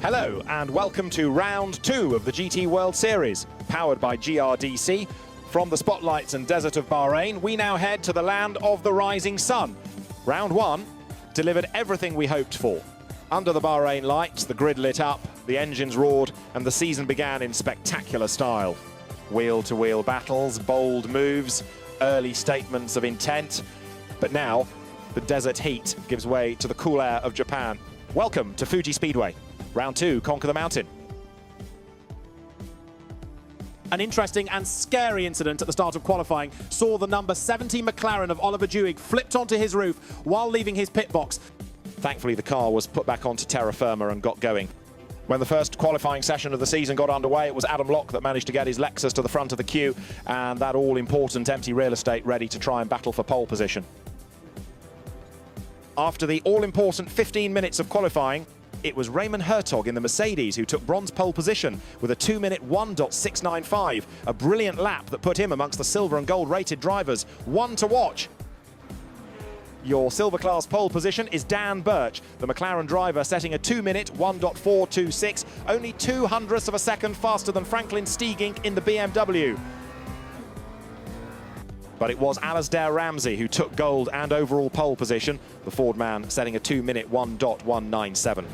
Hello and welcome to round 2 of the GT World Series, powered by GRDC. From the spotlights and desert of Bahrain, we now head to the land of the rising sun. Round 1 delivered everything we hoped for. Under the Bahrain lights, the grid lit up, the engines roared, and the season began in spectacular style. Wheel-to-wheel battles, bold moves, early statements of intent. But now, the desert heat gives way to the cool air of Japan. Welcome to Fuji Speedway. Round 2, Conquer the Mountain. An interesting and scary incident at the start of qualifying saw the number 70 McLaren of Oliver Dewey flipped onto his roof while leaving his pit box. Thankfully, the car was put back onto terra firma and got going. When the first qualifying session of the season got underway, it was Adam Locke that managed to get his Lexus to the front of the queue and that all-important empty real estate ready to try and battle for pole position. After the all-important 15 minutes of qualifying, it was Raymond Hertog in the Mercedes who took bronze pole position with a 2-minute 1.695, a brilliant lap that put him amongst the silver and gold rated drivers. One to watch. Your silver class pole position is Dan Birch, the McLaren driver, setting a 2-minute 1.426, only 0.02 of a second faster than Franklin Steegink in the BMW. But it was Alasdair Ramsey who took gold and overall pole position, the Ford man setting a 2-minute 1.197.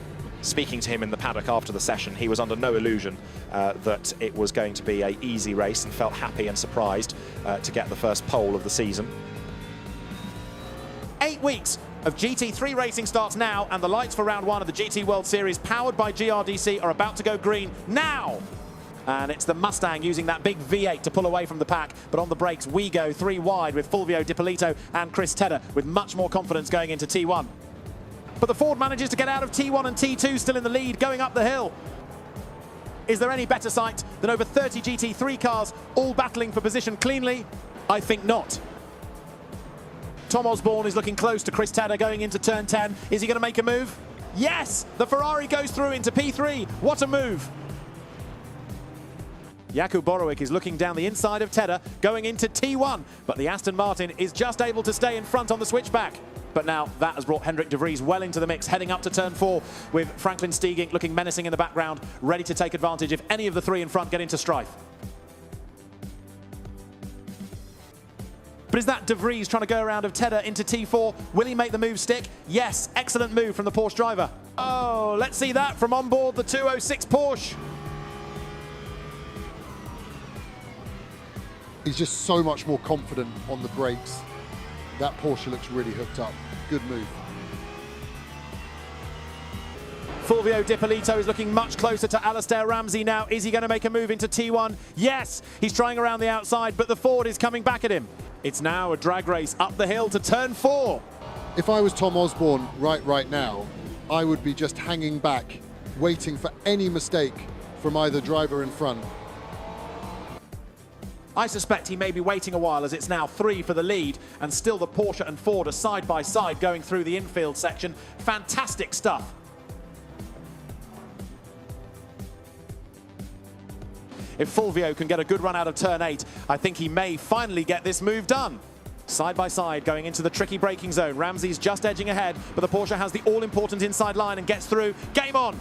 Speaking to him in the paddock after the session, he was under no illusion that it was going to be an easy race and felt happy and surprised to get the first pole of the season. 8 weeks of GT3 racing starts now, and the lights for round 1 of the GT World Series, powered by GRDC, are about to go green now. And it's the Mustang using that big V8 to pull away from the pack. But on the brakes, we go 3 wide with Fulvio Di Polito and Chris Tedder with much more confidence going into T1. But the Ford manages to get out of T1 and T2 still in the lead going up the hill. Is there any better sight than over 30 GT3 cars all battling for position cleanly? I think not. Tom Osborne is looking close to Chris Tedder going into turn 10. Is he going to make a move? Yes! The Ferrari goes through into P3. What a move! Jakub Borowick is looking down the inside of Tedder going into T1, but the Aston Martin is just able to stay in front on the switchback. But now that has brought Hendrik de Vries well into the mix, heading up to turn 4 with Franklin Steegink looking menacing in the background, ready to take advantage if any of the 3 in front get into strife. But is that de Vries trying to go around of Tedder into T4? Will he make the move stick? Yes, excellent move from the Porsche driver. Oh, let's see that from on board the 206 Porsche. He's just so much more confident on the brakes. That Porsche looks really hooked up. Good move. Fulvio Di Polito is looking much closer to Alasdair Ramsey now. Is he going to make a move into T1? Yes, he's trying around the outside, but the Ford is coming back at him. It's now a drag race up the hill to turn 4. If I was Tom Osborne right now, I would be just hanging back, waiting for any mistake from either driver in front. I suspect he may be waiting a while, as it's now 3 for the lead, and still the Porsche and Ford are side by side going through the infield section. Fantastic stuff. If Fulvio can get a good run out of turn 8, I think he may finally get this move done. Side by side going into the tricky braking zone. Ramsey's just edging ahead, but the Porsche has the all-important inside line and gets through. Game on!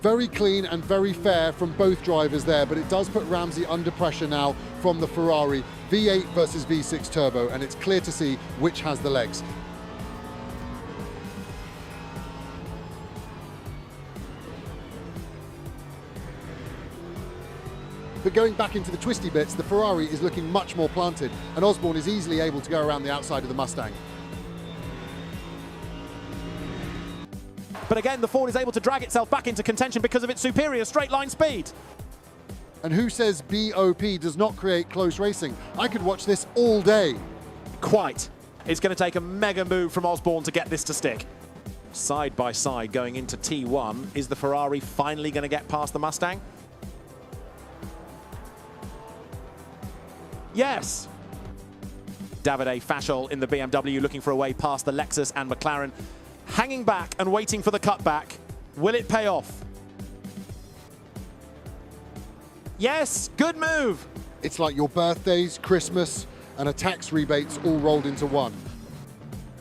Very clean and very fair from both drivers there, but it does put Ramsey under pressure now from the Ferrari. V8 versus V6 turbo, and it's clear to see which has the legs. But going back into the twisty bits, the Ferrari is looking much more planted, and Osborne is easily able to go around the outside of the Mustang. But again, the Ford is able to drag itself back into contention because of its superior straight-line speed. And who says BOP does not create close racing? I could watch this all day. Quite. It's going to take a mega move from Osborne to get this to stick. Side by side going into T1. Is the Ferrari finally going to get past the Mustang? Yes. Davide Fachol in the BMW looking for a way past the Lexus and McLaren. Hanging back and waiting for the cutback. Will it pay off? Yes, good move. It's like your birthdays, Christmas, and a tax rebates all rolled into one.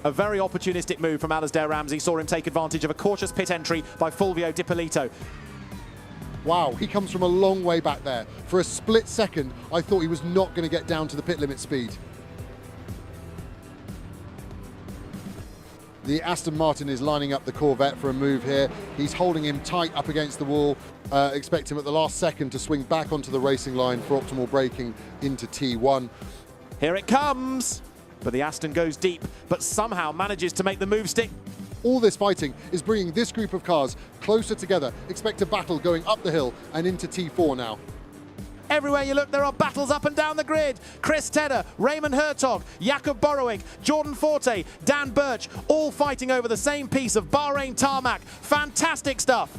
A very opportunistic move from Alasdair Ramsey saw him take advantage of a cautious pit entry by Fulvio Di Polito. Wow, he comes from a long way back there. For a split second, I thought he was not going to get down to the pit limit speed. The Aston Martin is lining up the Corvette for a move here. He's holding him tight up against the wall. Expect him at the last second to swing back onto the racing line for optimal braking into T1. Here it comes! But the Aston goes deep, but somehow manages to make the move stick. All this fighting is bringing this group of cars closer together. Expect a battle going up the hill and into T4 now. Everywhere you look, there are battles up and down the grid. Chris Tedder, Raymond Hertog, Jakob Borowik, Jordan Forte, Dan Birch, all fighting over the same piece of Bahrain tarmac. Fantastic stuff.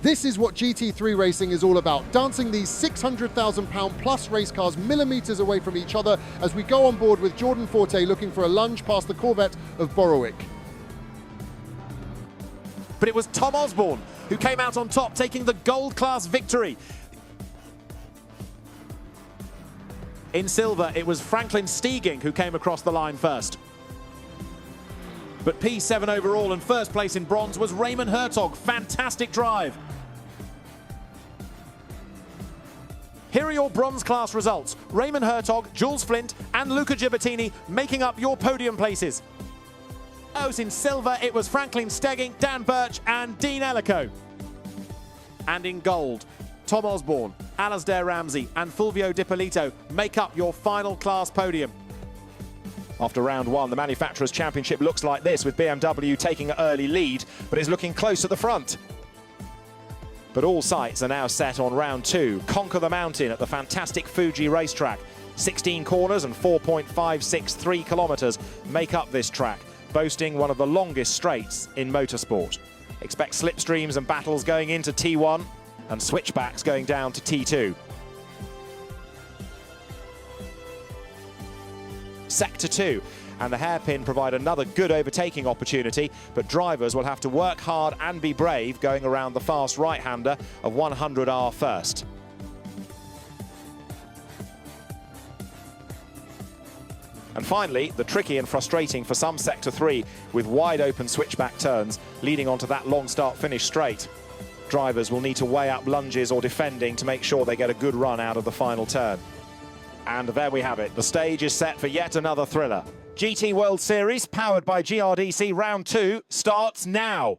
This is what GT3 racing is all about, dancing these £600,000 plus race cars millimetres away from each other as we go on board with Jordan Forte looking for a lunge past the Corvette of Borowik. But it was Tom Osborne who came out on top, taking the gold class victory. In silver, it was Franklin Steeging who came across the line first. But P7 overall and first place in bronze was Raymond Hertog. Fantastic drive. Here are your bronze class results. Raymond Hertog, Jules Flint and Luca Gibertini making up your podium places. In silver, it was Franklin Stegging, Dan Birch and Dean Ellico. And in gold, Tom Osborne, Alasdair Ramsey and Fulvio Di Polito make up your final class podium. After round one, the Manufacturers' Championship looks like this, with BMW taking an early lead, but is looking close at the front. But all sights are now set on round two. Conquer the mountain at the fantastic Fuji racetrack. 16 corners and 4.563 kilometres make up this track, boasting one of the longest straights in motorsport. Expect slipstreams and battles going into T1 and switchbacks going down to T2. Sector 2 and the hairpin provide another good overtaking opportunity, but drivers will have to work hard and be brave going around the fast right-hander of 100R first. And finally, the tricky and frustrating for some Sector 3 with wide open switchback turns leading onto that long start-finish straight. Drivers will need to weigh up lunges or defending to make sure they get a good run out of the final turn. And there we have it. The stage is set for yet another thriller. GT World Series, powered by GRDC Round 2, starts now.